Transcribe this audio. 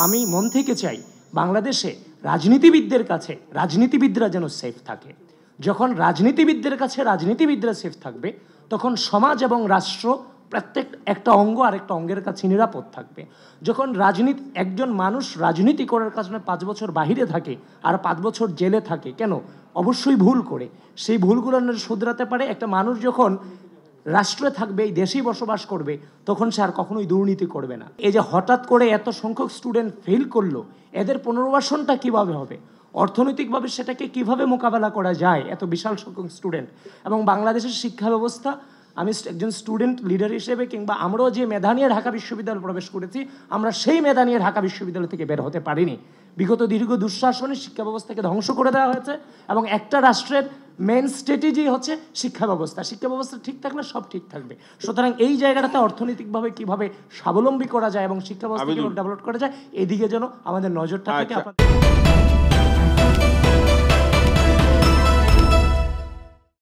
আমি মন থেকে চাই বাংলাদেশে রাজনীতিবিদদের কাছে রাজনীতিবিদরা যেন সেফ থাকে। যখন রাজনীতিবিদদের কাছে রাজনীতিবিদরা সেফ থাকবে, তখন সমাজ এবং রাষ্ট্র প্রত্যেক একটা অঙ্গ আরেকটা অঙ্গের কাছে নিরাপদ থাকবে। যখন একজন মানুষ রাজনীতি করার কারণে 5 বছর বাহিরে থাকে আর 5 বছর জেলে থাকে, কেন? অবশ্যই ভুল করে। সেই ভুলগুলো শুধরাতে পারে একটা মানুষ যখন রাষ্ট্রে থাকবে, এই দেশেই বসবাস করবে, তখন সে আর কখনোই দুর্নীতি করবে না। এই যে হঠাৎ করে এত সংখ্যক স্টুডেন্ট ফেল করলো, এদের পুনর্বাসনটা কিভাবে হবে, অর্থনৈতিকভাবে সেটাকে কিভাবে মোকাবেলা করা যায়, এত বিশাল সংখ্যক স্টুডেন্ট। এবং বাংলাদেশের শিক্ষা ব্যবস্থা, আমি একজন স্টুডেন্ট লিডার হিসেবে কিংবা আমরাও যে মেধা নিয়ে ঢাকা বিশ্ববিদ্যালয়ে প্রবেশ করেছি, আমরা সেই মেধা নিয়ে ঢাকা বিশ্ববিদ্যালয় থেকে বের হতে পারিনি। বিগত দীর্ঘ দুঃশাসনে শিক্ষা ব্যবস্থাকে ধ্বংস করে দেওয়া হয়েছে এবং একটা রাষ্ট্রের মেন স্ট্র্যাটেজি হচ্ছে শিক্ষা ব্যবস্থা। শিক্ষা ব্যবস্থা ঠিক থাকলে সব ঠিক থাকবে। সুতরাং এই জায়গাটাতে অর্থনৈতিকভাবে কিভাবে স্বাবলম্বী করা যায় এবং শিক্ষা ব্যবস্থা কিভাবে ডেভেলপ করা যায়, এদিকে যেন আমাদের নজরটা থাকে।